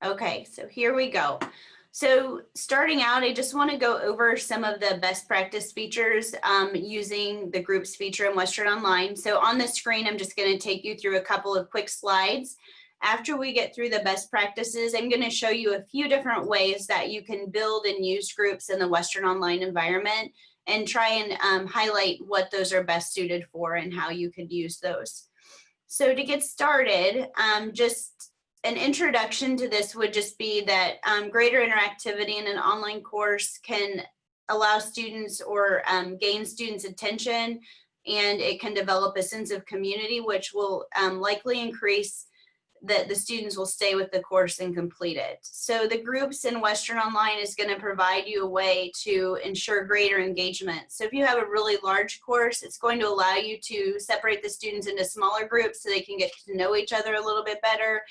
Okay, so here we go. So starting out, I just want to go over some of the best practice features using the groups feature in Western Online. So on the screen, I'm just going to take you through a couple of quick slides. After we get through the best practices, I'm going to show you a few different ways that you can build and use groups in the Western Online environment and try and highlight what those are best suited for and how you could use those. So to get started, just an introduction to this would just be that greater interactivity in an online course can allow students or gain students' attention, and it can develop a sense of community, which will likely increase that the students will stay with the course and complete it. So the groups in Western Online is going to provide you a way to ensure greater engagement. So if you have a really large course, it's going to allow you to separate the students into smaller groups so they can get to know each other a little bit better,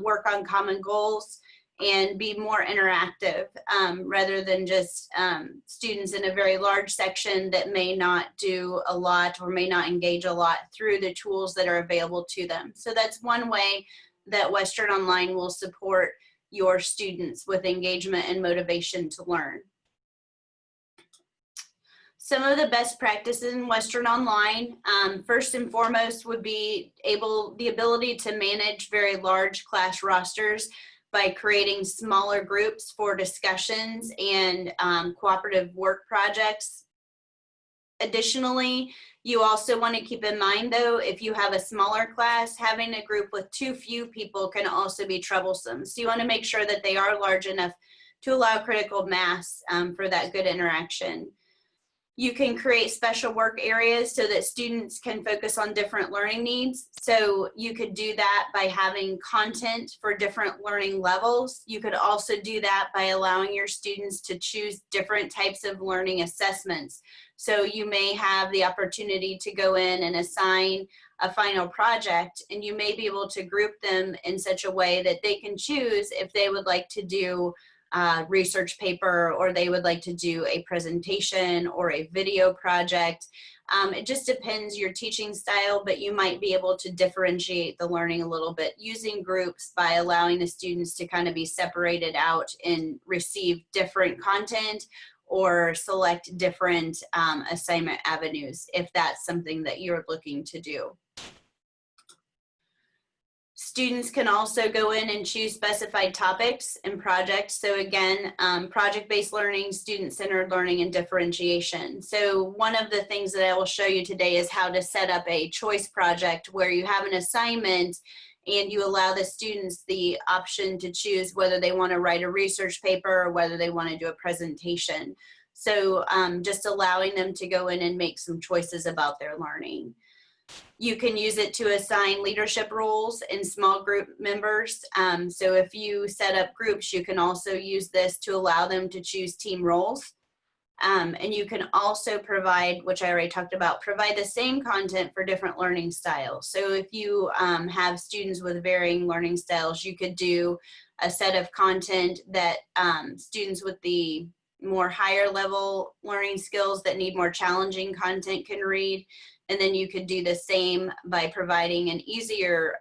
work on common goals, and be more interactive rather than just students in a very large section that may not do a lot or may not engage a lot through the tools that are available to them. So that's one way that Western Online will support your students with engagement and motivation to learn. Some of the best practices in Western Online, first and foremost, would be the ability to manage very large class rosters by creating smaller groups for discussions and cooperative work projects. Additionally, you also want to keep in mind, though, if you have a smaller class, having a group with too few people can also be troublesome. So you want to make sure that they are large enough to allow critical mass for that good interaction. You can create special work areas so that students can focus on different learning needs. So you could do that by having content for different learning levels. You could also do that by allowing your students to choose different types of learning assessments. So you may have the opportunity to go in and assign a final project, and you may be able to group them in such a way that they can choose if they would like to do research paper, or they would like to do a presentation or a video project. It just depends your teaching style, but you might be able to differentiate the learning a little bit using groups by allowing the students to kind of be separated out and receive different content or select different assignment avenues if that's something that you're looking to do. Students can also go in and choose specified topics and projects. So again, project-based learning, student-centered learning, and differentiation. So one of the things that I will show you today is how to set up a choice project where you have an assignment and you allow the students the option to choose whether they want to write a research paper or whether they want to do a presentation. So just allowing them to go in and make some choices about their learning. You can use it to assign leadership roles in small group members. So if you set up groups, you can also use this to allow them to choose team roles. And you can also provide, which I already talked about, provide the same content for different learning styles. So if you have students with varying learning styles, you could do a set of content that students with the more higher level learning skills that need more challenging content can read. And then you could do the same by providing an easier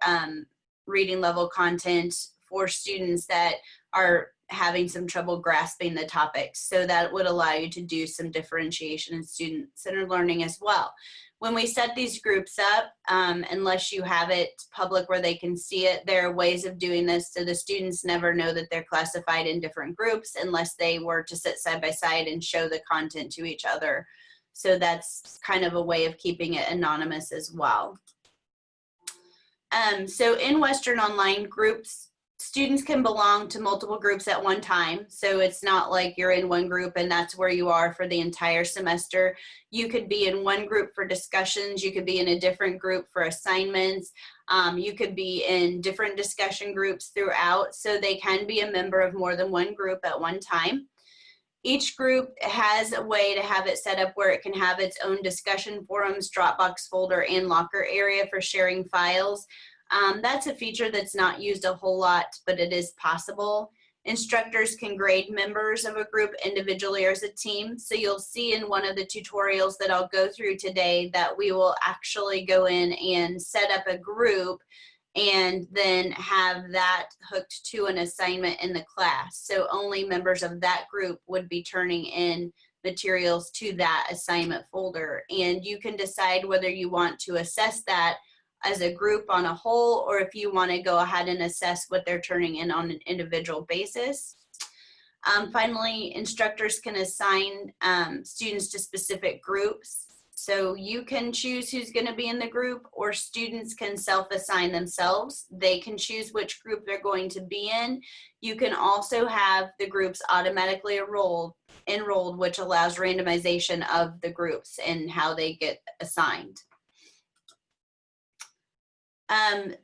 reading level content for students that are having some trouble grasping the topics. So that would allow you to do some differentiation in student-centered learning as well. When we set these groups up, unless you have it public where they can see it, there are ways of doing this so the students never know that they're classified in different groups unless they were to sit side by side and show the content to each other. So that's kind of a way of keeping it anonymous as well. So in Western Online groups, students can belong to multiple groups at one time. So it's not like you're in one group and that's where you are for the entire semester. You could be in one group for discussions. You could be in a different group for assignments. You could be in different discussion groups throughout. So they can be a member of more than one group at one time. Each group has a way to have it set up where it can have its own discussion forums, Dropbox folder, and locker area for sharing files. That's a feature that's not used a whole lot, but it is possible. Instructors can grade members of a group individually or as a team. So you'll see in one of the tutorials that I'll go through today that we will actually go in and set up a group and then have that hooked to an assignment in the class. So only members of that group would be turning in materials to that assignment folder. And you can decide whether you want to assess that as a group on a whole, or if you want to go ahead and assess what they're turning in on an individual basis. Finally, instructors can assign students to specific groups. So you can choose who's going to be in the group, or students can self-assign themselves. They can choose which group they're going to be in. You can also have the groups automatically enrolled, which allows randomization of the groups and how they get assigned.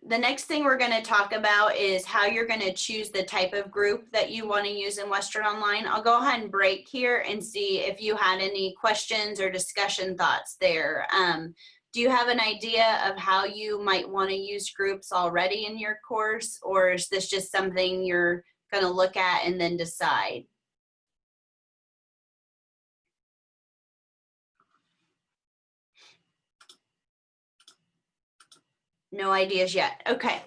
The next thing we're going to talk about is how you're going to choose the type of group that you want to use in Western Online. I'll go ahead and break here and see if you had any questions or discussion thoughts there. Do you have an idea of how you might want to use groups already in your course, or is this just something you're going to look at and then decide? No ideas yet. Okay.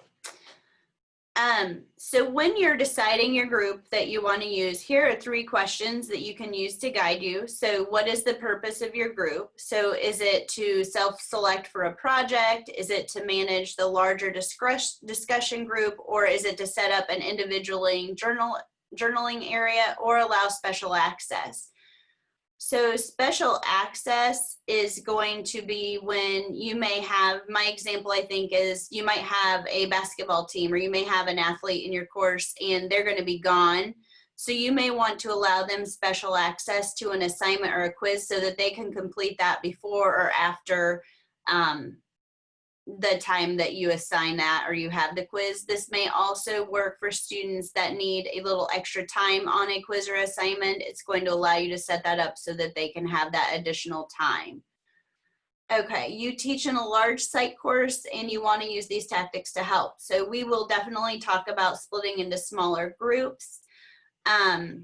So when you're deciding your group that you want to use, here are 3 questions that you can use to guide you. So what is the purpose of your group? So is it to self-select for a project? Is it to manage the larger discussion group? Or is it to set up an individual journaling area or allow special access? So special access is going to be when you may have, my example I think is you might have a basketball team, or you may have an athlete in your course and they're going to be gone. So you may want to allow them special access to an assignment or a quiz so that they can complete that before or after the time that you assign that or you have the quiz. This may also work for students that need a little extra time on a quiz or assignment. It's going to allow you to set that up so that they can have that additional time. Okay, you teach in a large site course and you want to use these tactics to help. So we will definitely talk about splitting into smaller groups. I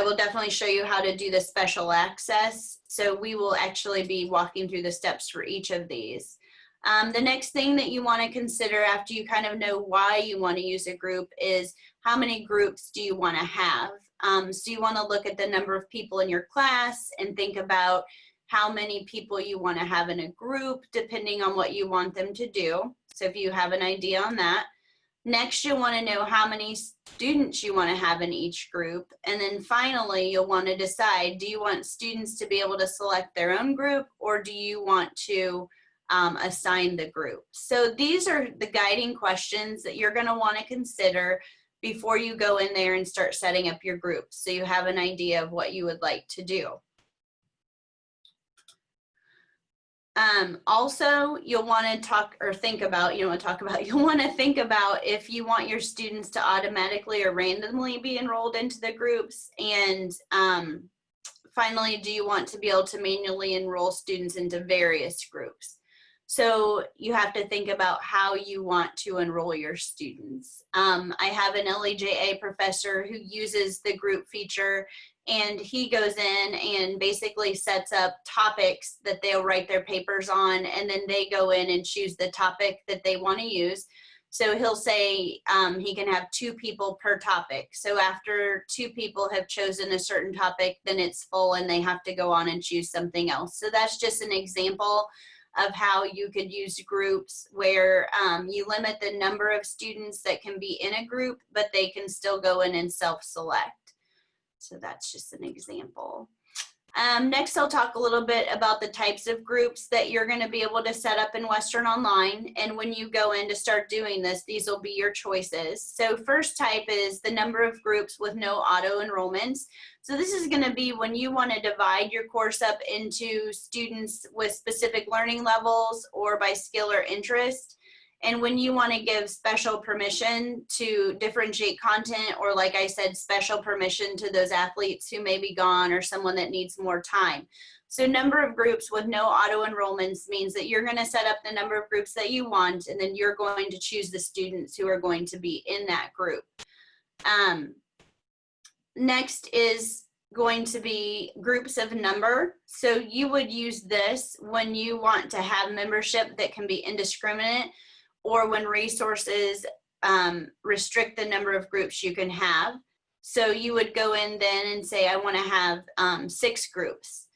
will definitely show you how to do the special access. So we will actually be walking through the steps for each of these. The next thing that you want to consider after you kind of know why you want to use a group is how many groups do you want to have? So you want to look at the number of people in your class and think about how many people you want to have in a group depending on what you want them to do. So if you have an idea on that. Next, you'll want to know how many students you want to have in each group. And then finally, you'll want to decide, do you want students to be able to select their own group, or do you want to assign the group? So these are the guiding questions that you're going to want to consider before you go in there and start setting up your groups, so you have an idea of what you would like to do. Also, you'll want to think about if you want your students to automatically or randomly be enrolled into the groups. And finally, do you want to be able to manually enroll students into various groups? So you have to think about how you want to enroll your students. I have an LEJA professor who uses the group feature, and he goes in and basically sets up topics that they'll write their papers on, and then they go in and choose the topic that they want to use. So he'll say he can have 2 people per topic. So after 2 people have chosen a certain topic, then it's full and they have to go on and choose something else. So that's just an example of how you could use groups where you limit the number of students that can be in a group, but they can still go in and self-select. So that's just an example. Next, I'll talk a little bit about the types of groups that you're going to be able to set up in Western Online. And when you go in to start doing this, these will be your choices. So first type is the number of groups with no auto enrollments. So this is going to be when you want to divide your course up into students with specific learning levels or by skill or interest. And when you want to give special permission to differentiate content, or like I said, special permission to those athletes who may be gone or someone that needs more time. So number of groups with no auto enrollments means that you're going to set up the number of groups that you want, and then you're going to choose the students who are going to be in that group. Next is going to be groups of number. So you would use this when you want to have membership that can be indiscriminate, or when resources restrict the number of groups you can have. So you would go in then and say, I want to have 6 groups.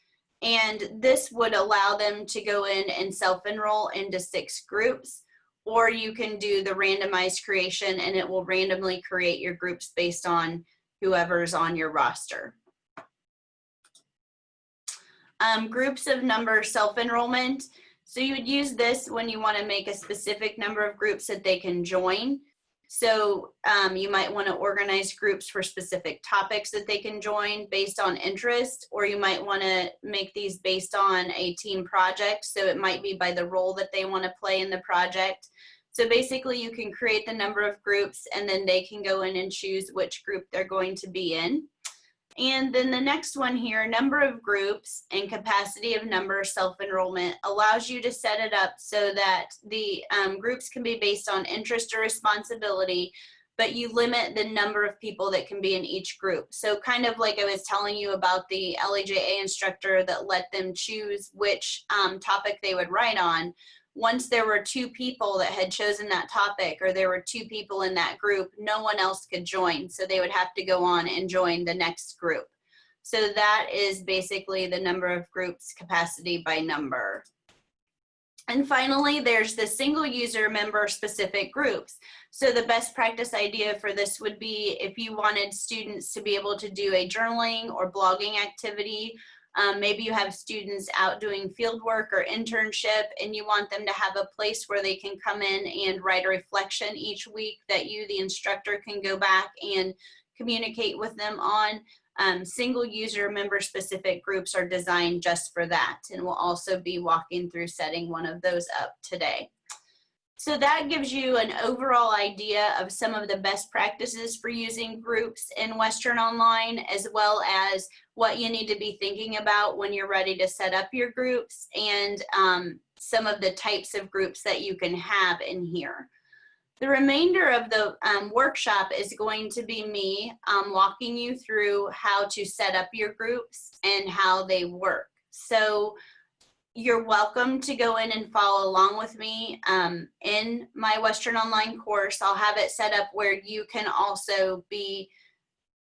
And this would allow them to go in and self-enroll into 6 groups. Or you can do the randomized creation, and it will randomly create your groups based on whoever's on your roster. Groups of number self-enrollment. So you would use this when you want to make a specific number of groups that they can join. So you might want to organize groups for specific topics that they can join based on interest, or you might want to make these based on a team project. So it might be by the role that they want to play in the project. So basically you can create the number of groups, and then they can go in and choose which group they're going to be in. And then the next one here, number of groups and capacity of number self-enrollment, allows you to set it up so that the groups can be based on interest or responsibility, but you limit the number of people that can be in each group. So kind of like I was telling you about the LEJA instructor that let them choose which topic they would write on. Once there were 2 people that had chosen that topic, or there were 2 people in that group, no one else could join. So they would have to go on and join the next group. So that is basically the number of groups, capacity by number. And finally, there's the single user member specific groups. So the best practice idea for this would be if you wanted students to be able to do a journaling or blogging activity. Maybe you have students out doing field work or internship, and you want them to have a place where they can come in and write a reflection each week that you, the instructor, can go back and communicate with them on. Single user member specific groups are designed just for that, and we'll also be walking through setting one of those up today. So that gives you an overall idea of some of the best practices for using groups in Western Online, as well as what you need to be thinking about when you're ready to set up your groups, and some of the types of groups that you can have in here. The remainder of the workshop is going to be me walking you through how to set up your groups and how they work. So you're welcome to go in and follow along with me in my Western Online course. I'll have it set up where you can also be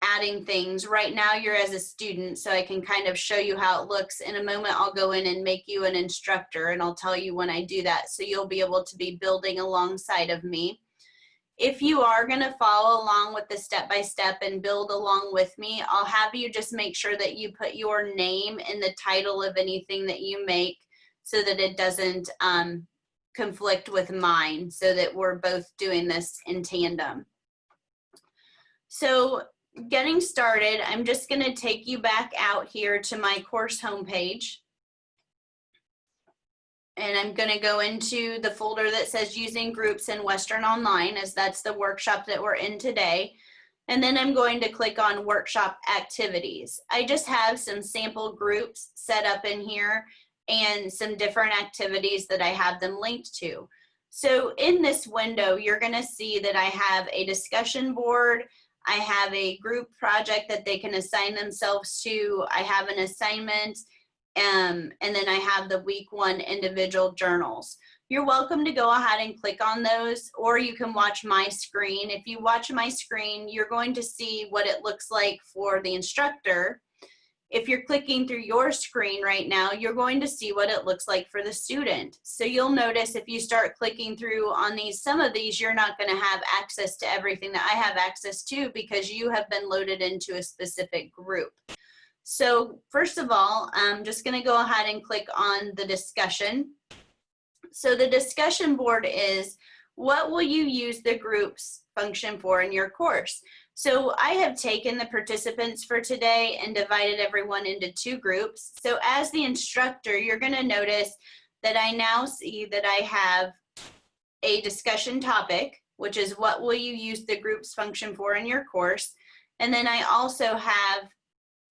adding things. Right now you're as a student, so I can kind of show you how it looks. In a moment I'll go in and make you an instructor, and I'll tell you when I do that, so you'll be able to be building alongside of me. If you are going to follow along with the step-by-step and build along with me, I'll have you just make sure that you put your name in the title of anything that you make, so that it doesn't conflict with mine, so that we're both doing this in tandem. So getting started, I'm just going to take you back out here to my course homepage. And I'm going to go into the folder that says using groups in Western Online, as that's the workshop that we're in today. And then I'm going to click on workshop activities. I just have some sample groups set up in here and some different activities that I have them linked to. So in this window, you're going to see that I have a discussion board. I have a group project that they can assign themselves to. I have an assignment. And then I have the week 1 individual journals. You're welcome to go ahead and click on those, or you can watch my screen. If you watch my screen, you're going to see what it looks like for the instructor. If you're clicking through your screen right now, you're going to see what it looks like for the student. So you'll notice if you start clicking through on these, some of these, you're not going to have access to everything that I have access to, because you have been loaded into a specific group. So first of all, I'm just going to go ahead and click on the discussion. So the discussion board is, what will you use the groups function for in your course? So I have taken the participants for today and divided everyone into 2 groups. So as the instructor, you're going to notice that I now see that I have a discussion topic, which is what will you use the groups function for in your course. And then I also have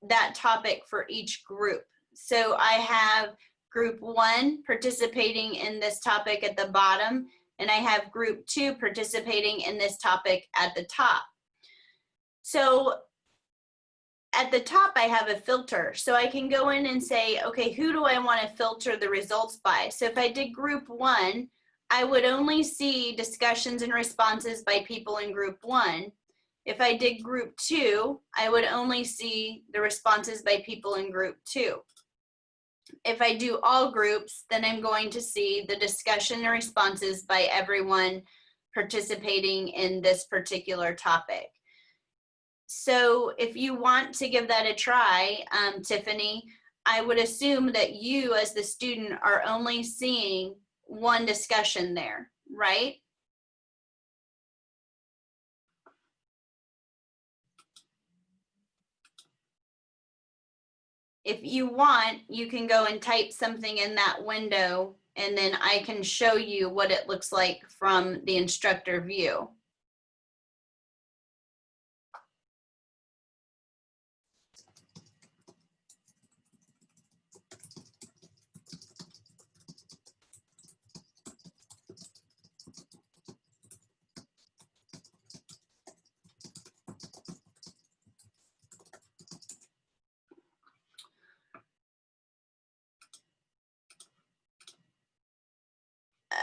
that topic for each group. So I have group 1 participating in this topic at the bottom, and I have group 2 participating in this topic at the top. So at the top, I have a filter. So I can go in and say, okay, who do I want to filter the results by? So if I did group 1, I would only see discussions and responses by people in group 1. If I did group 2, I would only see the responses by people in group 2. If I do all groups, then I'm going to see the discussion and responses by everyone participating in this particular topic. So if you want to give that a try, Tiffany, I would assume that you as the student are only seeing one discussion there, right? If you want, you can go and type something in that window, and then I can show you what it looks like from the instructor view.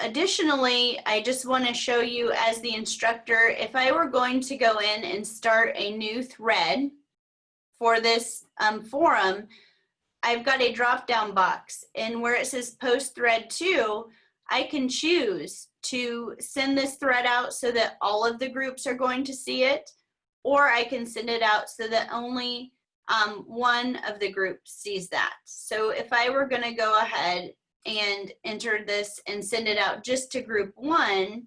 Additionally, I just want to show you as the instructor, if I were going to go in and start a new thread for this forum, I've got a drop-down box, and where it says post thread 2, I can choose to send this thread out so that all of the groups are going to see it, or I can send it out so that only one of the groups sees that. So if I were going to go ahead and enter this and send it out just to group 1,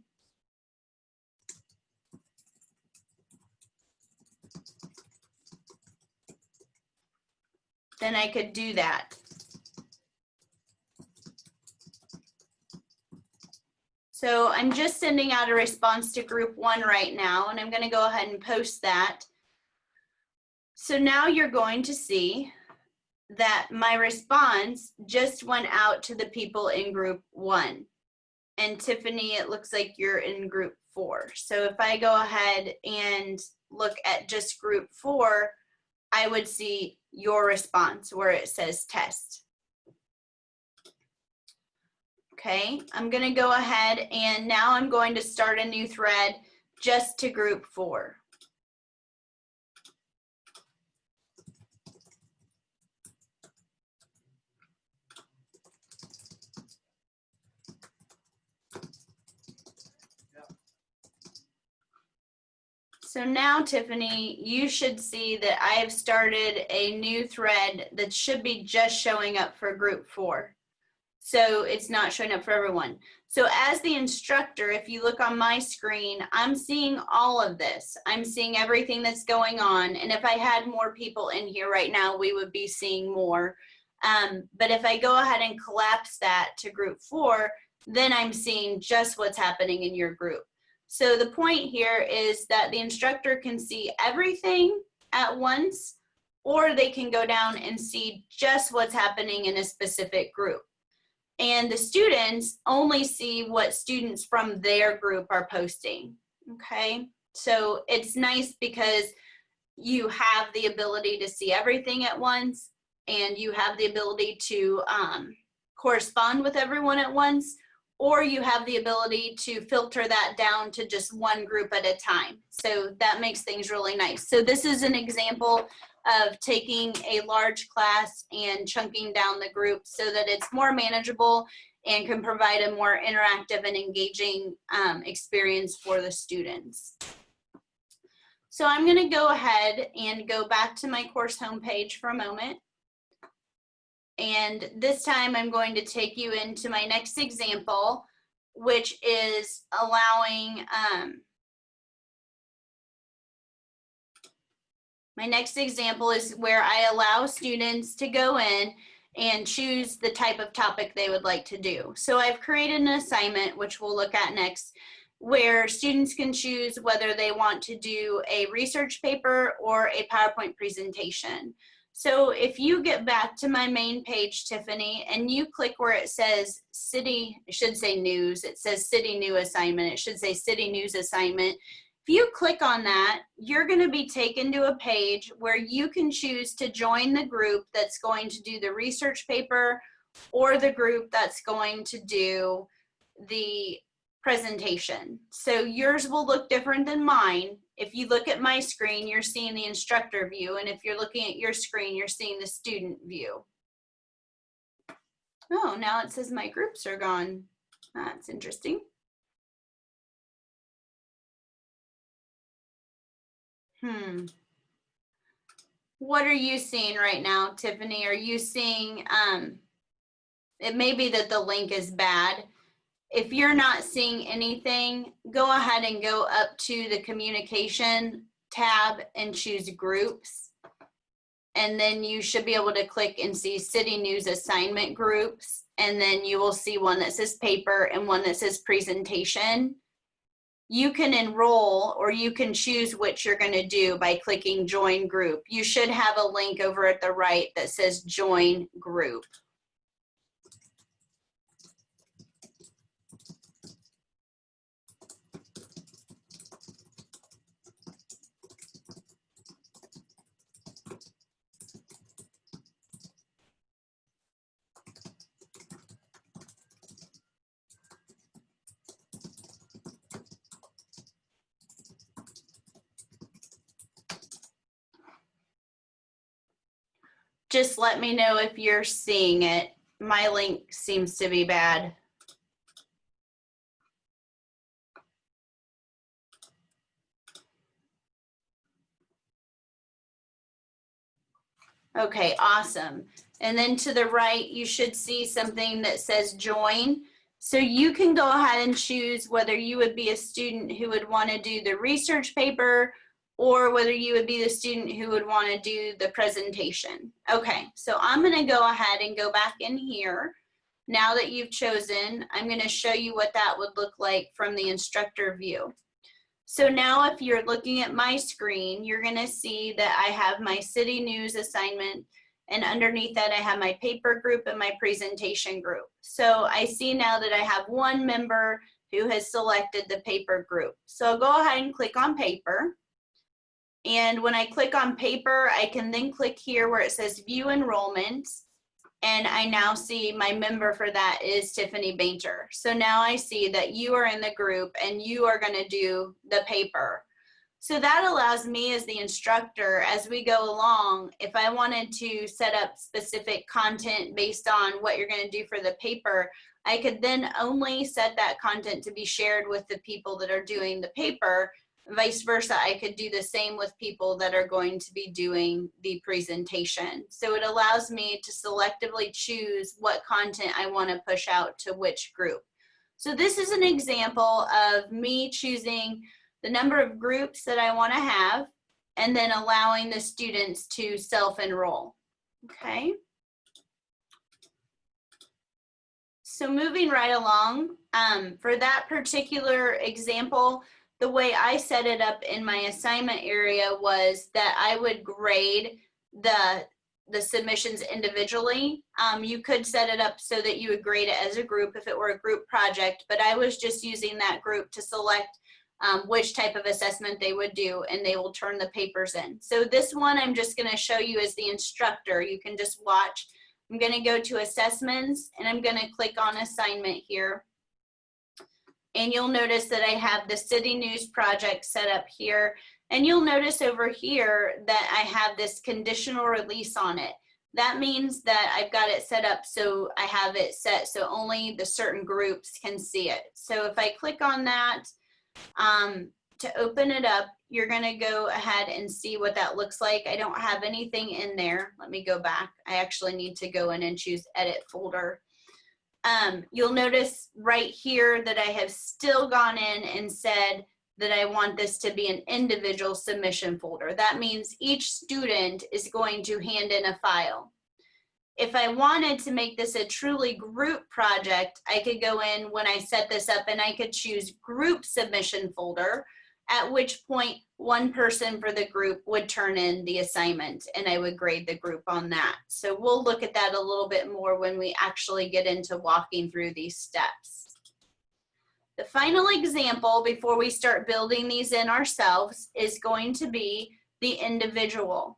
then I could do that. So I'm just sending out a response to group 1 right now, and I'm going to go ahead and post that. So now you're going to see that my response just went out to the people in group 1. And Tiffany, it looks like you're in group 4. So if I go ahead and look at just group 4, I would see your response where it says test. Okay, I'm going to go ahead and now I'm going to start a new thread just to group 4. So now, Tiffany, you should see that I have started a new thread that should be just showing up for group 4. So it's not showing up for everyone. So as the instructor, if you look on my screen, I'm seeing all of this. I'm seeing everything that's going on. And if I had more people in here right now, we would be seeing more. But if I go ahead and collapse that to group 4, then I'm seeing just what's happening in your group. So the point here is that the instructor can see everything at once, or they can go down and see just what's happening in a specific group. And the students only see what students from their group are posting, okay? So it's nice because you have the ability to see everything at once, and you have the ability to correspond with everyone at once, or you have the ability to filter that down to just one group at a time. So that makes things really nice. So this is an example of taking a large class and chunking down the group so that it's more manageable and can provide a more interactive and engaging experience for the students. So I'm going to go ahead and go back to my course homepage for a moment. And this time I'm going to take you into my next example, which is allowing, my next example is where I allow students to go in and choose the type of topic they would like to do. So I've created an assignment, which we'll look at next, where students can choose whether they want to do a research paper or a PowerPoint presentation. So if you get back to my main page, Tiffany, and you click where it says city, it should say news, it says city new assignment, it should say city news assignment. If you click on that, you're going to be taken to a page where you can choose to join the group that's going to do the research paper or the group that's going to do the presentation. So yours will look different than mine. If you look at my screen, you're seeing the instructor view, and if you're looking at your screen, you're seeing the student view. Oh, now it says my groups are gone. That's interesting. What are you seeing right now, Tiffany? Are you seeing, it may be that the link is bad. If you're not seeing anything, go ahead and go up to the communication tab and choose groups. And then you should be able to click and see City News assignment groups. And then you will see one that says paper and one that says presentation. You can enroll or you can choose which you're going to do by clicking join group. You should have a link over at the right that says join group. Just let me know if you're seeing it. My link seems to be bad. Okay, awesome. And then to the right, you should see something that says join. So you can go ahead and choose whether you would be a student who would want to do the research paper or whether you would be the student who would want to do the presentation. Okay, so I'm going to go ahead and go back in here. Now that you've chosen, I'm going to show you what that would look like from the instructor view. So now if you're looking at my screen, you're going to see that I have my City News assignment, and underneath that I have my paper group and my presentation group. So I see now that I have one member who has selected the paper group. So I'll go ahead and click on paper. And when I click on paper, I can then click here where it says view enrollment. And I now see my member for that is Tiffany Bainter. So now I see that you are in the group and you are going to do the paper. So that allows me as the instructor, as we go along, if I wanted to set up specific content based on what you're going to do for the paper, I could then only set that content to be shared with the people that are doing the paper. Vice versa, I could do the same with people that are going to be doing the presentation. So it allows me to selectively choose what content I want to push out to which group. So this is an example of me choosing the number of groups that I want to have and then allowing the students to self-enroll. Okay. So moving right along, for that particular example, the way I set it up in my assignment area was that I would grade the submissions individually. You could set it up so that you would grade it as a group if it were a group project, but I was just using that group to select which type of assessment they would do, and they will turn the papers in. So this one I'm just going to show you as the instructor. You can just watch. I'm going to go to assessments and I'm going to click on assignment here. And you'll notice that I have the City News project set up here. And you'll notice over here that I have this conditional release on it. That means that I've got it set up so I have it set so only the certain groups can see it. So if I click on that to open it up, you're going to go ahead and see what that looks like. I don't have anything in there. Let me go back. I actually need to go in and choose edit folder. You'll notice right here that I have still gone in and said that I want this to be an individual submission folder. That means each student is going to hand in a file. If I wanted to make this a truly group project, I could go in when I set this up and I could choose group submission folder, at which point one person for the group would turn in the assignment and I would grade the group on that. So we'll look at that a little bit more when we actually get into walking through these steps. The final example before we start building these in ourselves is going to be the individual.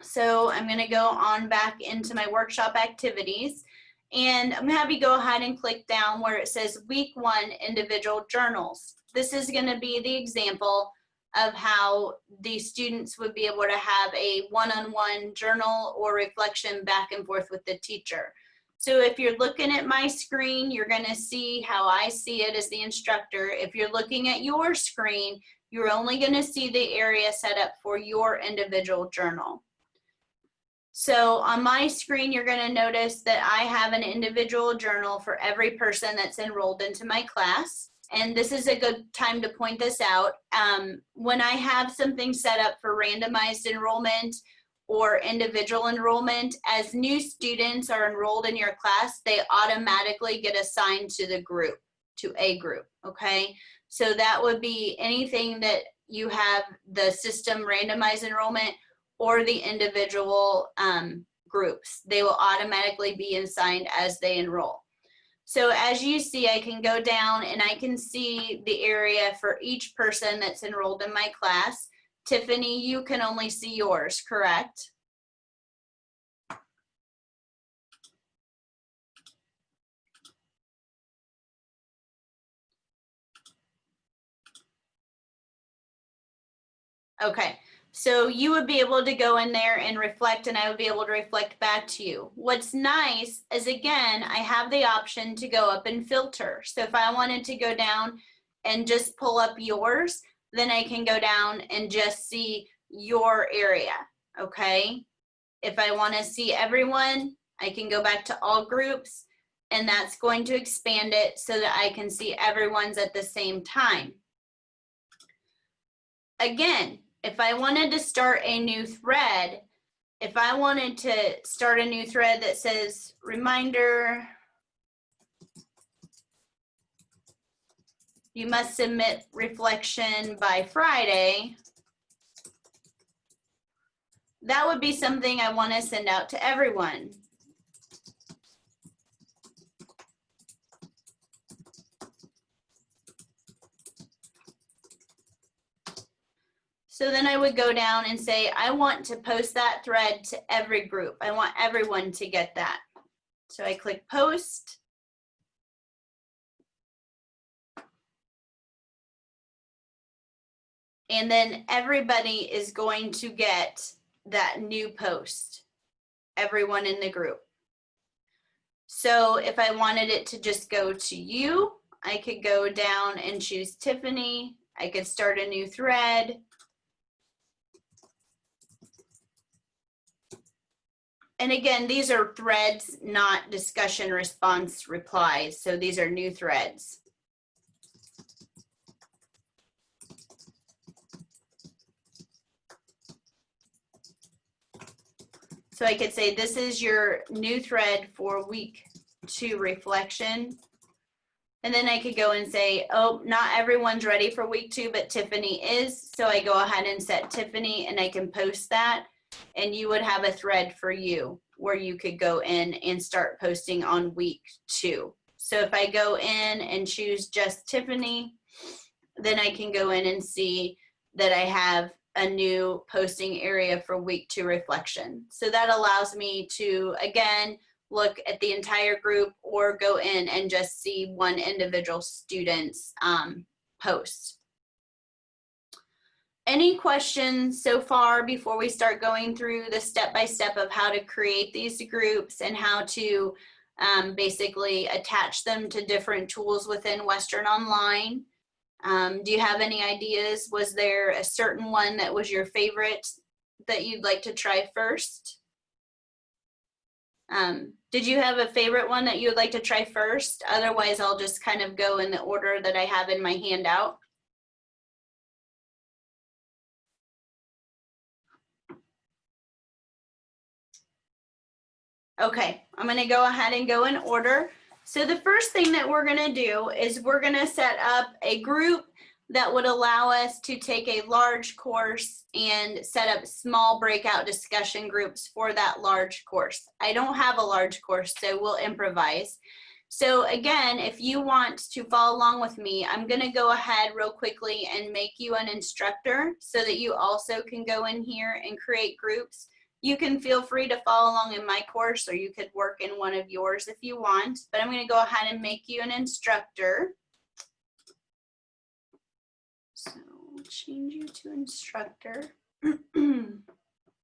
So I'm going to go on back into my workshop activities, and I'm going to have you go ahead and click down where it says week 1 individual journals. This is going to be the example of how the students would be able to have a one-on-one journal or reflection back and forth with the teacher. So if you're looking at my screen, you're going to see how I see it as the instructor. If you're looking at your screen, you're only going to see the area set up for your individual journal. So on my screen, you're going to notice that I have an individual journal for every person that's enrolled into my class. And this is a good time to point this out. When I have something set up for randomized enrollment or individual enrollment, as new students are enrolled in your class, they automatically get assigned to the group, to a group, okay? So that would be anything that you have the system randomized enrollment or the individual groups. They will automatically be assigned as they enroll. So as you see, I can go down and I can see the area for each person that's enrolled in my class. Tiffany, you can only see yours, correct? Okay, so you would be able to go in there and reflect, and I would be able to reflect back to you. What's nice is, again, I have the option to go up and filter. So if I wanted to go down and just pull up yours, then I can go down and just see your area, okay? If I want to see everyone, I can go back to all groups, and that's going to expand it so that I can see everyone's at the same time. Again, if I wanted to start a new thread, if I wanted to start a new thread that says reminder, you must submit reflection by Friday, that would be something I want to send out to everyone. So then I would go down and say, I want to post that thread to every group. I want everyone to get that. So I click post. And then everybody is going to get that new post, everyone in the group. So if I wanted it to just go to you, I could go down and choose Tiffany. I could start a new thread. And again, these are threads, not discussion response replies. So these are new threads. So I could say, this is your new thread for week 2 reflection. And then I could go and say, oh, not everyone's ready for week 2, but Tiffany is. So I go ahead and set Tiffany, and I can post that. And you would have a thread for you where you could go in and start posting on week 2. So if I go in and choose just Tiffany, then I can go in and see that I have a new posting area for week 2 reflection. So that allows me to, again, look at the entire group or go in and just see one individual student's post. Any questions so far before we start going through the step-by-step of how to create these groups and how to basically attach them to different tools within Western Online? Do you have any ideas? Was there a certain one that was your favorite that you'd like to try first? Did you have a favorite one that you would like to try first? Otherwise, I'll just kind of go in the order that I have in my handout. Okay, I'm going to go ahead and go in order. So the first thing that we're going to do is we're going to set up a group that would allow us to take a large course and set up small breakout discussion groups for that large course. I don't have a large course, so we'll improvise. So again, if you want to follow along with me, I'm going to go ahead real quickly and make you an instructor so that you also can go in here and create groups. You can feel free to follow along in my course, or you could work in one of yours if you want, but I'm going to go ahead and make you an instructor. So change you to instructor.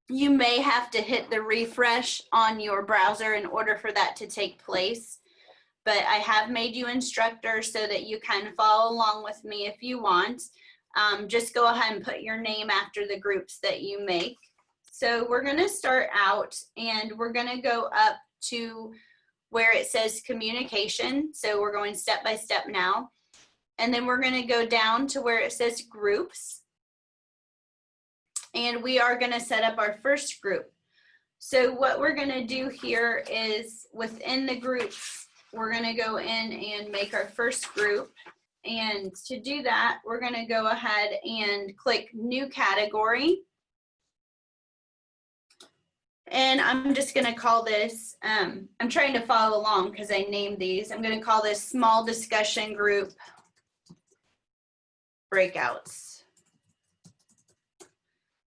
You may have to hit the refresh on your browser in order for that to take place, but I have made you instructor so that you can follow along with me if you want. Just go ahead and put your name after the groups that you make. So we're going to start out and we're going to go up to where it says communication. So we're going step by step now. And then we're going to go down to where it says groups. And we are going to set up our first group. So what we're going to do here is within the groups, we're going to go in and make our first group. And to do that, we're going to go ahead and click new category. And I'm just going to call this, I'm trying to follow along because I named these. I'm going to call this small discussion group breakouts.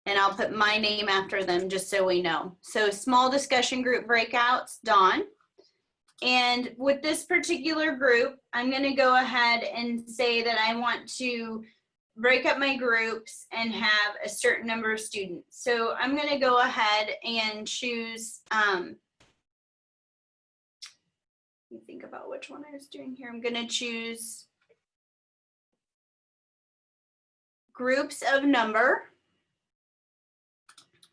And I'll put my name after them just so we know. So small discussion group breakouts, Dawn. And with this particular group, I'm going to go ahead and say that I want to break up my groups and have a certain number of students. So I'm going to go ahead and choose, let me think about which one I was doing here. I'm going to choose groups of number.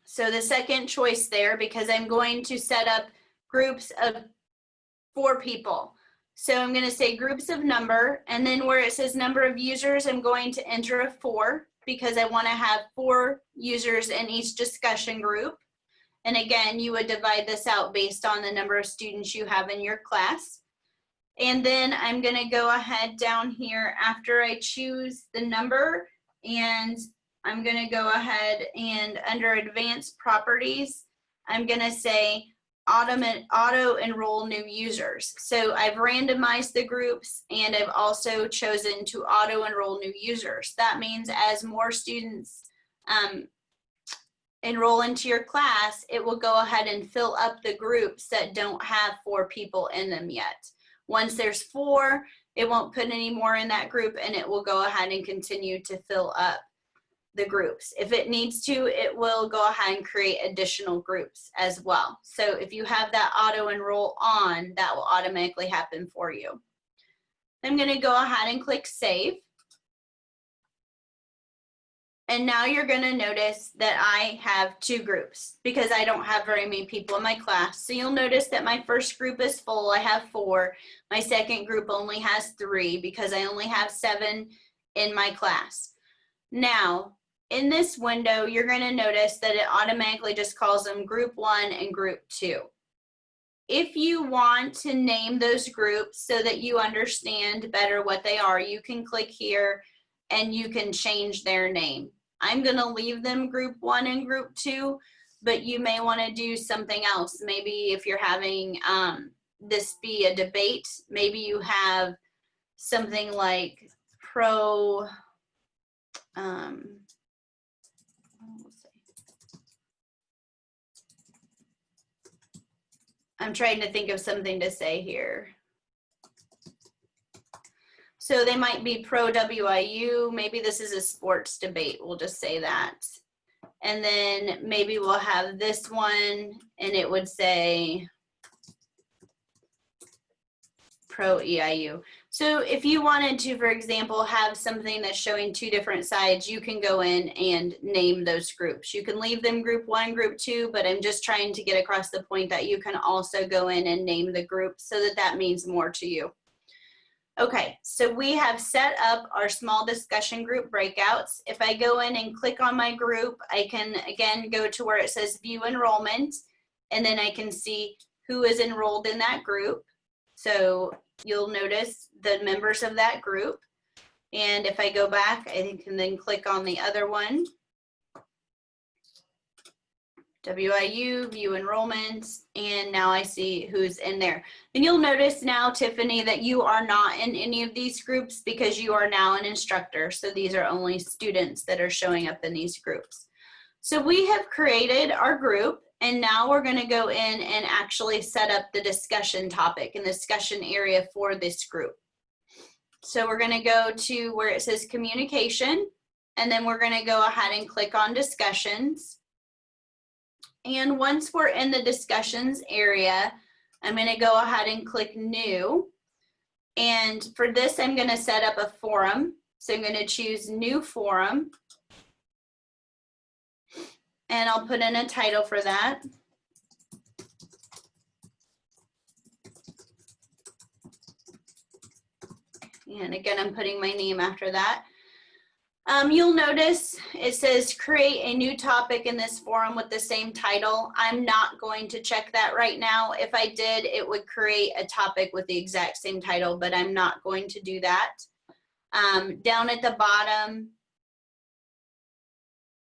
So the second choice there, because I'm going to set up groups of 4 people. So I'm going to say groups of number, and then where it says number of users, I'm going to enter a 4 because I want to have 4 users in each discussion group. And again, you would divide this out based on the number of students you have in your class. And then I'm going to go ahead down here after I choose the number, and I'm going to go ahead and under advanced properties, I'm going to say auto enroll new users. So I've randomized the groups and I've also chosen to auto enroll new users. That means as more students enroll into your class, it will go ahead and fill up the groups that don't have 4 people in them yet. Once there's 4, it won't put any more in that group and it will go ahead and continue to fill up the groups. If it needs to, it will go ahead and create additional groups as well. So if you have that auto enroll on, that will automatically happen for you. I'm going to go ahead and click save. And now you're going to notice that I have 2 groups because I don't have very many people in my class. So you'll notice that my first group is full. I have 4. My second group only has 3 because I only have 7 in my class. Now, in this window, you're going to notice that it automatically just calls them group 1 and group 2. If you want to name those groups so that you understand better what they are, you can click here and you can change their name. I'm going to leave them group 1 and group 2, but you may want to do something else. Maybe if you're having this be a debate, maybe you have something like pro, I'm trying to think of something to say here. So they might be pro WIU. Maybe this is a sports debate. We'll just say that. And then maybe we'll have this one and it would say pro EIU. So if you wanted to, for example, have something that's showing 2 different sides, you can go in and name those groups. You can leave them group 1, group 2, but I'm just trying to get across the point that you can also go in and name the groups so that that means more to you. Okay, so we have set up our small discussion group breakouts. If I go in and click on my group, I can again go to where it says view enrollment, and then I can see who is enrolled in that group. So you'll notice the members of that group. And if I go back, I can then click on the other one WIU, view enrollments, and now I see who's in there. And you'll notice now, Tiffany, that you are not in any of these groups because you are now an instructor. So these are only students that are showing up in these groups. So we have created our group, and now we're going to go in and actually set up the discussion topic and discussion area for this group. So we're going to go to where it says communication, and then we're going to go ahead and click on discussions. And once we're in the discussions area, I'm going to go ahead and click new. And for this, I'm going to set up a forum. So I'm going to choose new forum. And I'll put in a title for that. And again, I'm putting my name after that. You'll notice it says create a new topic in this forum with the same title. I'm not going to check that right now. If I did, it would create a topic with the exact same title, but I'm not going to do that. Down at the bottom,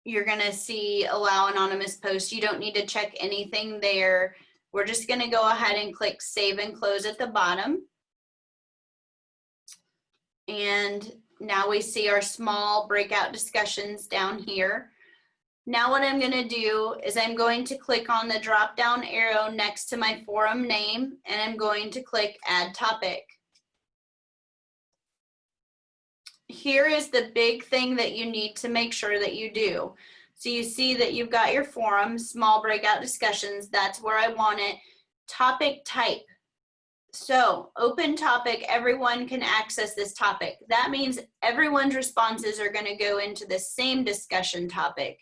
you're going to see allow anonymous posts. You don't need to check anything there. We're just going to go ahead and click save and close at the bottom. And now we see our small breakout discussions down here. Now what I'm going to do is I'm going to click on the drop down arrow next to my forum name, and I'm going to click add topic. Here is the big thing that you need to make sure that you do. So you see that you've got your forum, small breakout discussions. That's where I want it. Topic type. So open topic, everyone can access this topic. That means everyone's responses are going to go into the same discussion topic.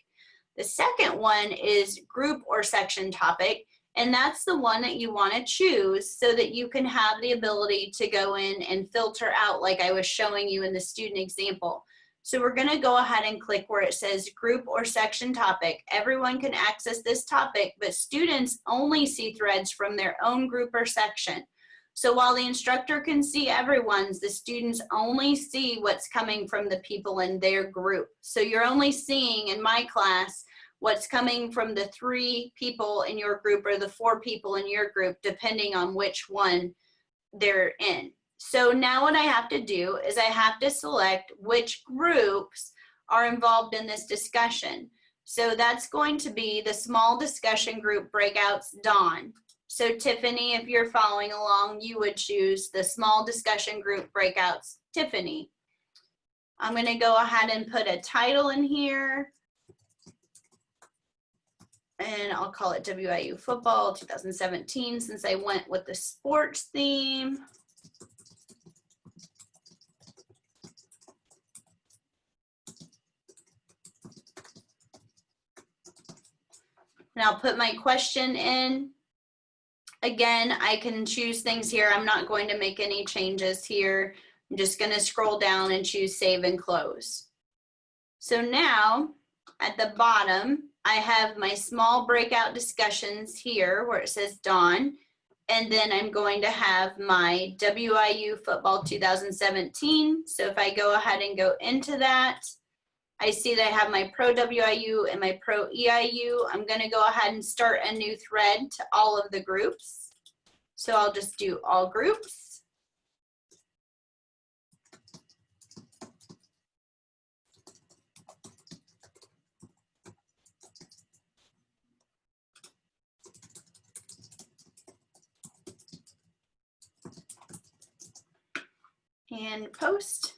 The second one is group or section topic, and that's the one that you want to choose so that you can have the ability to go in and filter out like I was showing you in the student example. So we're going to go ahead and click where it says group or section topic. Everyone can access this topic, but students only see threads from their own group or section. So while the instructor can see everyone's, the students only see what's coming from the people in their group. So you're only seeing in my class what's coming from the 3 people in your group or the 4 people in your group, depending on which one they're in. So now what I have to do is I have to select which groups are involved in this discussion. So that's going to be the small discussion group breakouts Dawn. So Tiffany, if you're following along, you would choose the small discussion group breakouts, Tiffany. I'm going to go ahead and put a title in here. And I'll call it WIU Football 2017 since I went with the sports theme. And I'll put my question in. Again, I can choose things here. I'm not going to make any changes here. I'm just going to scroll down and choose save and close. So now at the bottom, I have my small breakout discussions here where it says Dawn. And then I'm going to have my WIU Football 2017. So if I go ahead and go into that, I see that I have my Pro WIU and my Pro EIU. I'm going to go ahead and start a new thread to all of the groups. So I'll just do all groups. And post.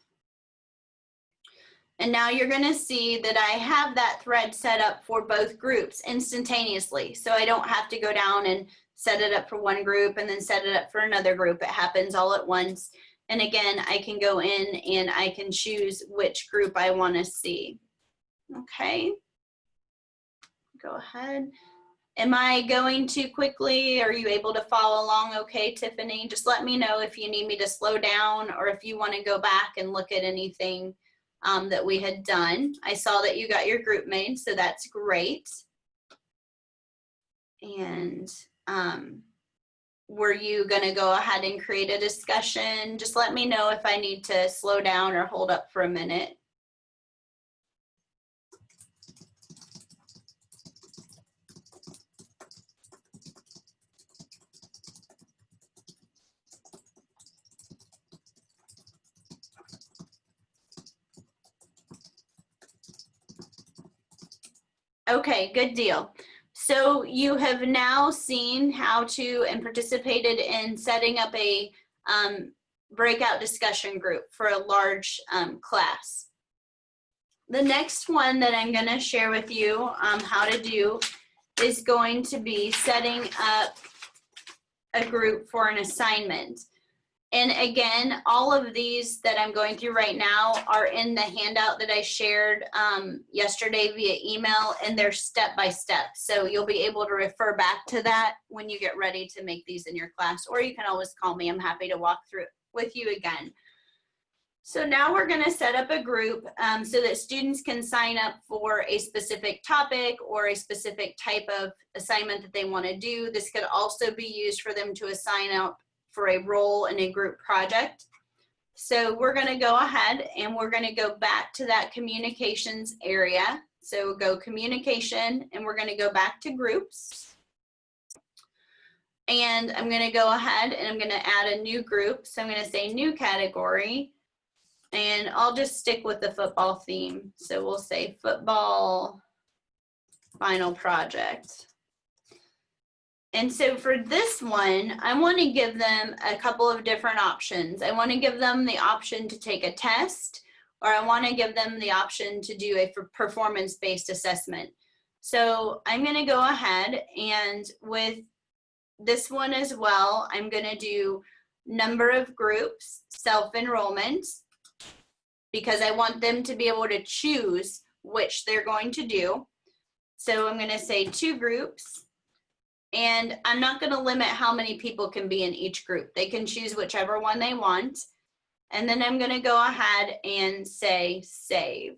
And now you're going to see that I have that thread set up for both groups instantaneously. So I don't have to go down and set it up for one group and then set it up for another group. It happens all at once. And again, I can go in and I can choose which group I want to see. Okay. Go ahead. Am I going too quickly? Are you able to follow along okay, Tiffany? Just let me know if you need me to slow down or if you want to go back and look at anything that we had done. I saw that you got your group made, so that's great. And were you going to go ahead and create a discussion? Just let me know if I need to slow down or hold up for a minute. Okay, good deal. So you have now seen how to and participated in setting up a breakout discussion group for a large class. The next one that I'm going to share with you how to do is going to be setting up a group for an assignment. And again, all of these that I'm going through right now are in the handout that I shared yesterday via email, and they're step by step. So you'll be able to refer back to that when you get ready to make these in your class, or you can always call me. I'm happy to walk through it with you again. So now we're going to set up a group so that students can sign up for a specific topic or a specific type of assignment that they want to do. This could also be used for them to assign up for a role in a group project. So we're going to go ahead and we're going to go back to that communications area. So go communication, and we're going to go back to groups. And I'm going to go ahead and I'm going to add a new group. So I'm going to say new category, and I'll just stick with the football theme. So we'll say football final project. And so for this one, I want to give them a couple of different options. I want to give them the option to take a test, or I want to give them the option to do a performance-based assessment. So I'm going to go ahead, and with this one as well, I'm going to do number of groups, self-enrollment, because I want them to be able to choose which they're going to do. So I'm going to say 2 groups. And I'm not going to limit how many people can be in each group. They can choose whichever one they want. And then I'm going to go ahead and say save.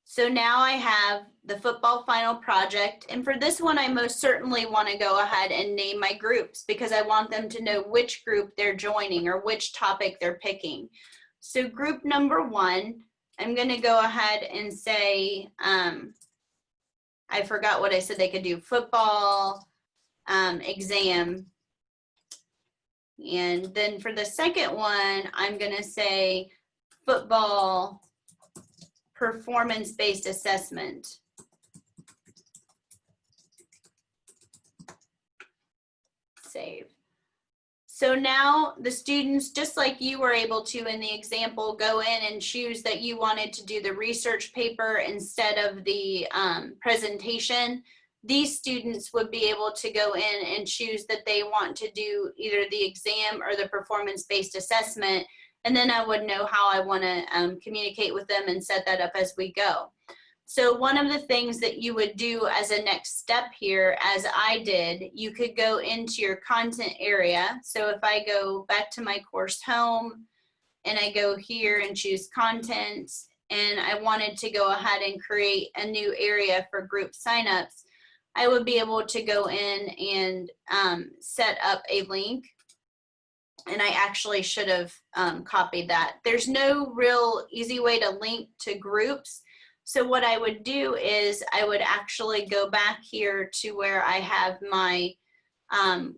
So now I have the football final project. And for this one, I most certainly want to go ahead and name my groups because I want them to know which group they're joining or which topic they're picking. So group number 1, I'm going to go ahead and say, I forgot what I said they could do, football, exam. And then for the second one, I'm going to say football performance-based assessment. Save. So now the students, just like you were able to in the example, go in and choose that you wanted to do the research paper instead of the presentation. These students would be able to go in and choose that they want to do either the exam or the performance-based assessment. And then I would know how I want to communicate with them and set that up as we go. So one of the things that you would do as a next step here, as I did, you could go into your content area. So if I go back to my course home and I go here and choose content, and I wanted to go ahead and create a new area for group signups, I would be able to go in and set up a link. And I actually should have copied that. There's no real easy way to link to groups. So what I would do is I would actually go back here to where I have my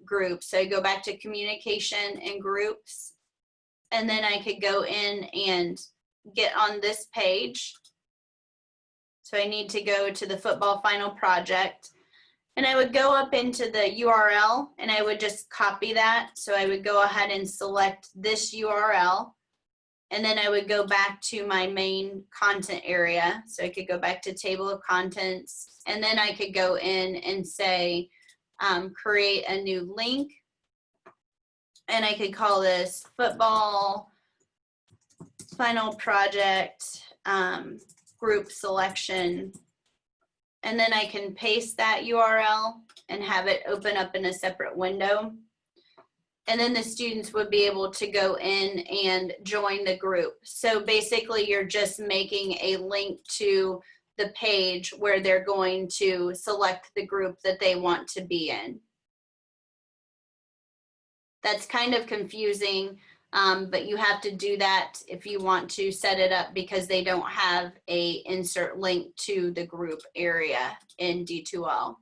groups. So I go back to communication and groups, and then I could go in and get on this page. So I need to go to the football final project, and I would go up into the URL and I would just copy that. So I would go ahead and select this URL. And then I would go back to my main content area. So I could go back to table of contents, and then I could go in and say, create a new link. And I could call this football final project group selection. And then I can paste that URL and have it open up in a separate window. And then the students would be able to go in and join the group. So basically you're just making a link to the page where they're going to select the group that they want to be in. That's kind of confusing, but you have to do that if you want to set it up because they don't have a insert link to the group area in D2L.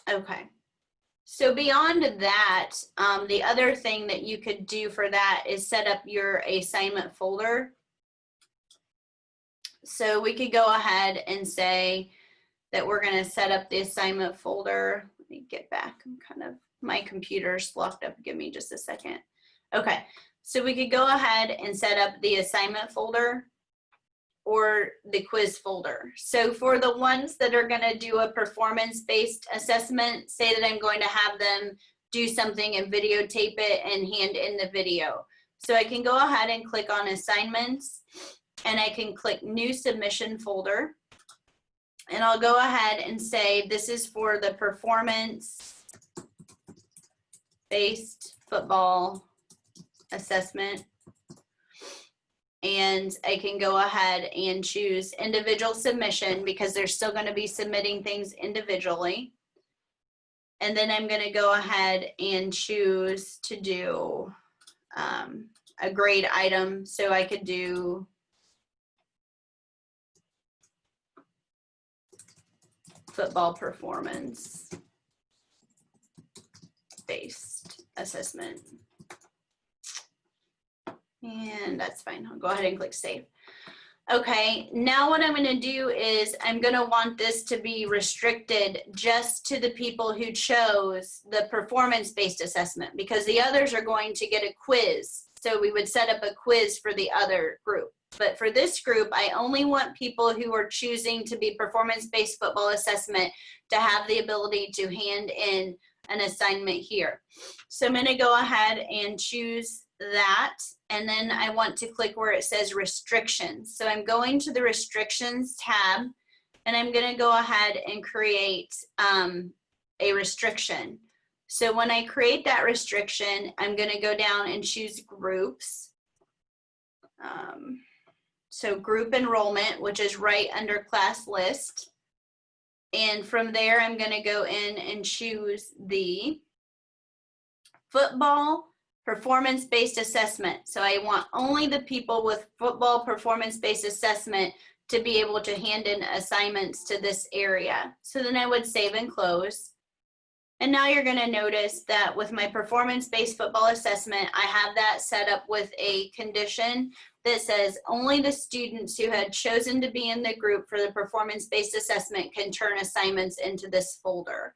Okay. So beyond that, the other thing that you could do for that is set up your assignment folder. So we could go ahead and say that we're going to set up the assignment folder. Let me get back. My computer's locked up. Give me just a second. Okay, so we could go ahead and set up the assignment folder or the quiz folder. So for the ones that are going to do a performance-based assessment, say that I'm going to have them do something and videotape it and hand in the video. So I can go ahead and click on assignments, and I can click new submission folder. And I'll go ahead and say this is for the performance-based football assessment. And I can go ahead and choose individual submission because they're still going to be submitting things individually. And then I'm going to go ahead and choose to do a grade item. So I could do football performance based assessment. And that's fine. I'll go ahead and click save. Okay, now what I'm going to do is I'm going to want this to be restricted just to the people who chose the performance-based assessment, because the others are going to get a quiz. So we would set up a quiz for the other group. But for this group, I only want people who are choosing to be performance-based football assessment to have the ability to hand in an assignment here. So I'm going to go ahead and choose that, and then I want to click where it says restrictions. So I'm going to the restrictions tab, and I'm going to go ahead and create a restriction. So when I create that restriction, I'm going to go down and choose groups. So group enrollment, which is right under class list. And from there, I'm going to go in and choose the football performance-based assessment. So I want only the people with football performance-based assessment to be able to hand in assignments to this area. So then I would save and close. And now you're going to notice that with my performance-based football assessment, I have that set up with a condition that says only the students who had chosen to be in the group for the performance-based assessment can turn assignments into this folder.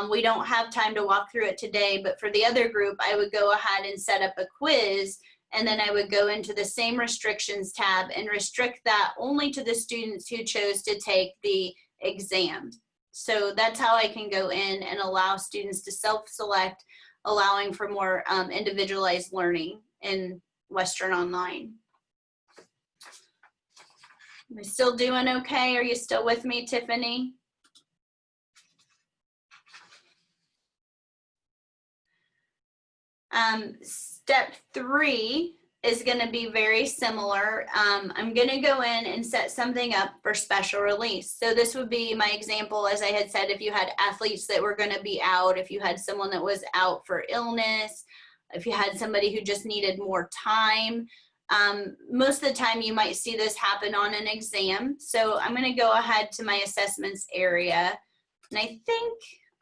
We don't have time to walk through it today, but for the other group, I would go ahead and set up a quiz, and then I would go into the same restrictions tab and restrict that only to the students who chose to take the exam. So that's how I can go in and allow students to self-select, allowing for more individualized learning in Western Online. Am I still doing okay? Are you still with me, Tiffany? Step 3 is going to be very similar. I'm going to go in and set something up for special release. So this would be my example, as I had said, if you had athletes that were going to be out, if you had someone that was out for illness, if you had somebody who just needed more time. Most of the time you might see this happen on an exam. So I'm going to go ahead to my assessments area, and I think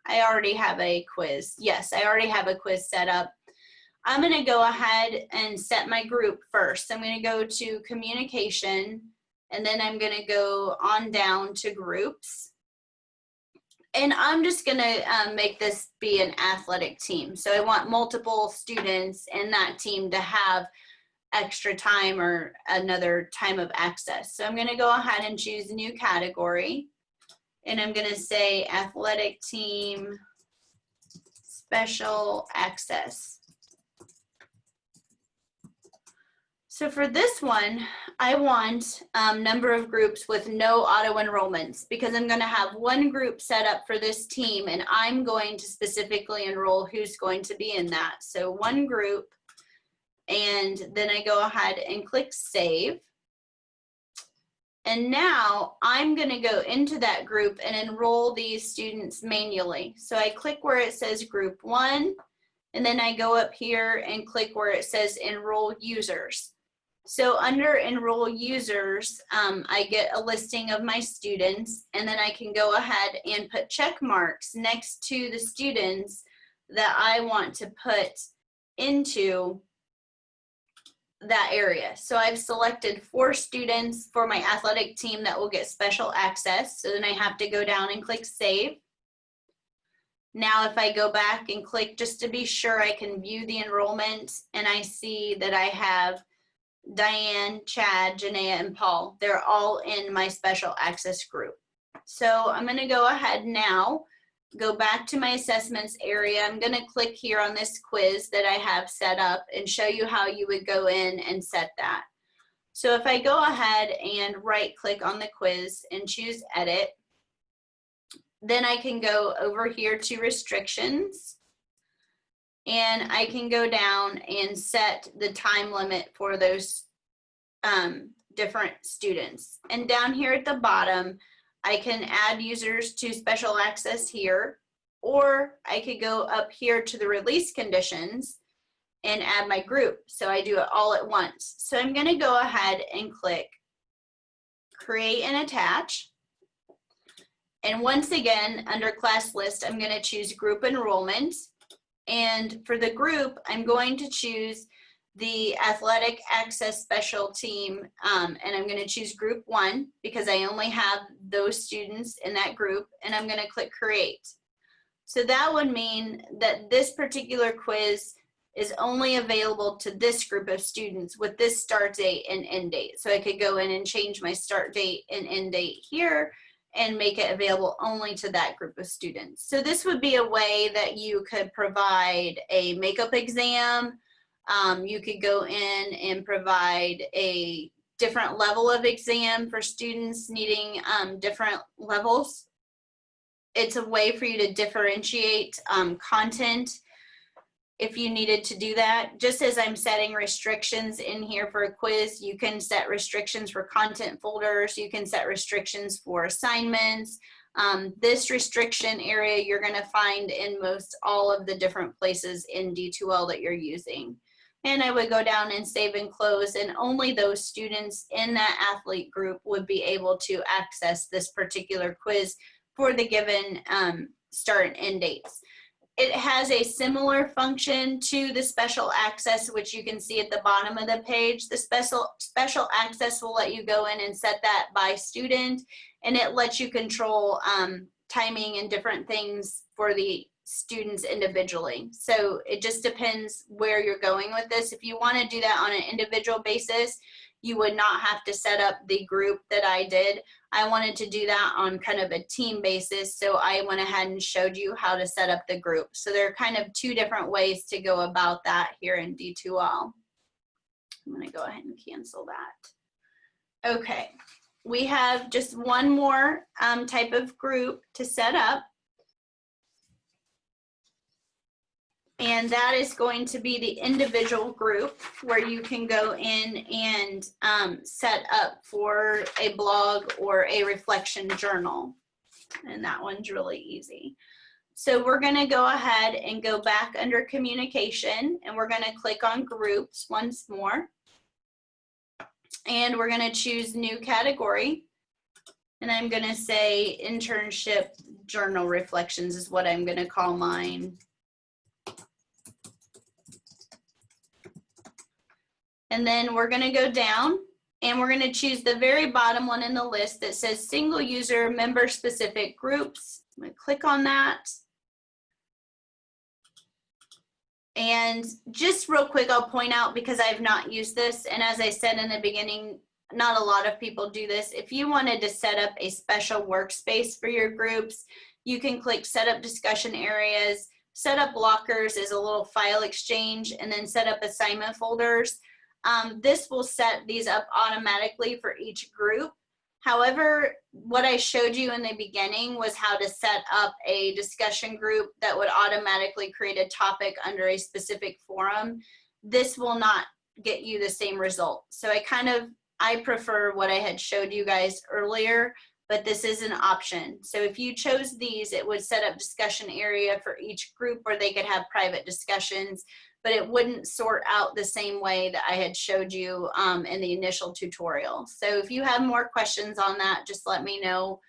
I already have a quiz. Yes, I already have a quiz set up. I'm going to go ahead and set my group first. I'm going to go to communication, and then I'm going to go on down to groups. And I'm just going to make this be an athletic team. So I want multiple students in that team to have extra time or another time of access. So I'm going to go ahead and choose new category, and I'm going to say athletic team special access. So for this one, I want number of groups with no auto enrollments, because I'm going to have one group set up for this team, and I'm going to specifically enroll who's going to be in that. So one group, and then I go ahead and click save. And now I'm going to go into that group and enroll these students manually. So I click where it says group 1, and then I go up here and click where it says enroll users. So under enroll users, I get a listing of my students, and then I can go ahead and put check marks next to the students that I want to put into that area. So I've selected 4 students for my athletic team that will get special access. So then I have to go down and click save. Now if I go back and click just to be sure, I can view the enrollment and I see that I have Diane, Chad, Janaea, and Paul. They're all in my special access group. So I'm going to go ahead now, go back to my assessments area. I'm going to click here on this quiz that I have set up and show you how you would go in and set that. So if I go ahead and right click on the quiz and choose edit, then I can go over here to restrictions and I can go down and set the time limit for those different students. And down here at the bottom, I can add users to special access here, or I could go up here to the release conditions and add my group. So I do it all at once. So I'm going to go ahead and click create and attach. And once again, under class list, I'm going to choose group enrollment. And for the group, I'm going to choose the athletic access special team, and I'm going to choose group 1 because I only have those students in that group, and I'm going to click create. So that would mean that this particular quiz is only available to this group of students with this start date and end date. So I could go in and change my start date and end date here and make it available only to that group of students. So this would be a way that you could provide a makeup exam. You could go in and provide a different level of exam for students needing different levels. It's a way for you to differentiate content if you needed to do that. Just as I'm setting restrictions in here for a quiz, you can set restrictions for content folders. You can set restrictions for assignments. This restriction area you're going to find in most all of the different places in D2L that you're using. And I would go down and save and close, and only those students in that athlete group would be able to access this particular quiz for the given start and end dates. It has a similar function to the special access, which you can see at the bottom of the page. The special access will let you go in and set that by student, and it lets you control timing and different things for the students individually. So it just depends where you're going with this. If you want to do that on an individual basis, you would not have to set up the group that I did. I wanted to do that on kind of a team basis, so I went ahead and showed you how to set up the group. So there are kind of 2 different ways to go about that here in D2L. I'm going to go ahead and cancel that. Okay, we have just one more type of group to set up. And that is going to be the individual group where you can go in and set up for a blog or a reflection journal. And that one's really easy. So we're going to go ahead and go back under communication, and we're going to click on groups once more. And we're going to choose new category. And I'm going to say internship journal reflections is what I'm going to call mine. And then we're going to go down and we're going to choose the very bottom one in the list that says single user member specific groups. I'm going to click on that. And just real quick, I'll point out, because I've not used this, and as I said in the beginning, not a lot of people do this. If you wanted to set up a special workspace for your groups, you can click set up discussion areas, set up lockers as a little file exchange, and then set up assignment folders. This will set these up automatically for each group. However, what I showed you in the beginning was how to set up a discussion group that would automatically create a topic under a specific forum. This will not get you the same result. So I prefer what I had showed you guys earlier, but this is an option. So if you chose these, it would set up discussion area for each group where they could have private discussions, but it wouldn't sort out the same way that I had showed you in the initial tutorial. So if you have more questions on that, just let me know.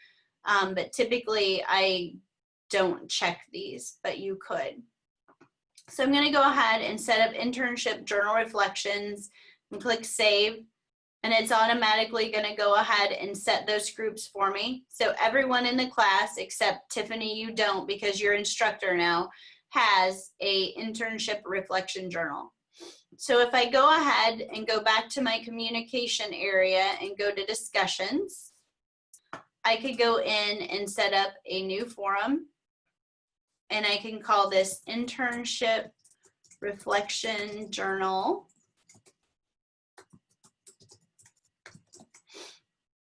But typically I don't check these, but you could. So I'm gonna go ahead and set up internship journal reflections. and click save. And it's automatically going to go ahead and set those groups for me. So everyone in the class, except Tiffany, you don't, because you're instructor now, has a internship reflection journal. So if I go ahead and go back to my communication area and go to discussions, I could go in and set up a new forum, and I can call this internship reflection journal.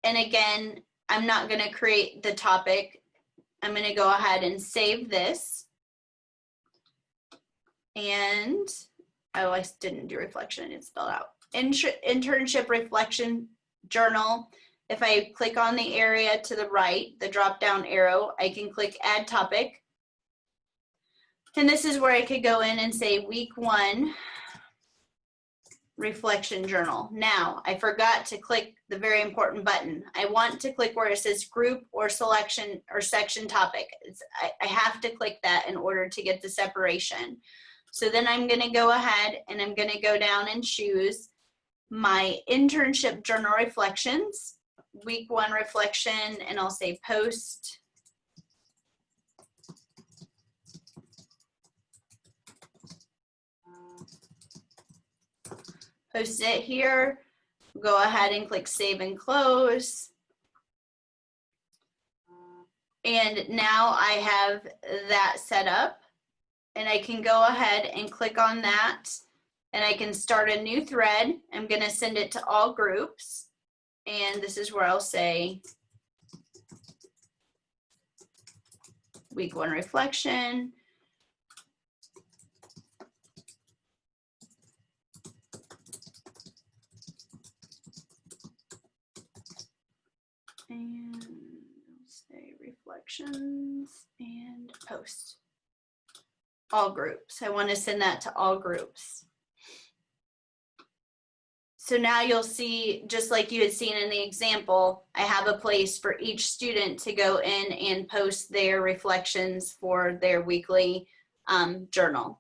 And again, I'm not going to create the topic. I'm going to go ahead and save this. And, oh, I didn't do reflection. It's spelled out. Internship reflection journal. If I click on the area to the right, the drop down arrow, I can click add topic. And this is where I could go in and say week 1 reflection journal. Now, I forgot to click the very important button. I want to click where it says group or selection or section topic. I have to click that in order to get the separation. So then I'm going to go ahead and I'm going to go down and choose my internship journal reflections, week 1 reflection, and I'll say post. Post it here, go ahead and click save and close. And now I have that set up, and I can go ahead and click on that, and I can start a new thread. I'm going to send it to all groups, and this is where I'll say week 1 reflection. And say reflections and post. All groups. I want to send that to all groups. So now you'll see, just like you had seen in the example, I have a place for each student to go in and post their reflections for their weekly journal.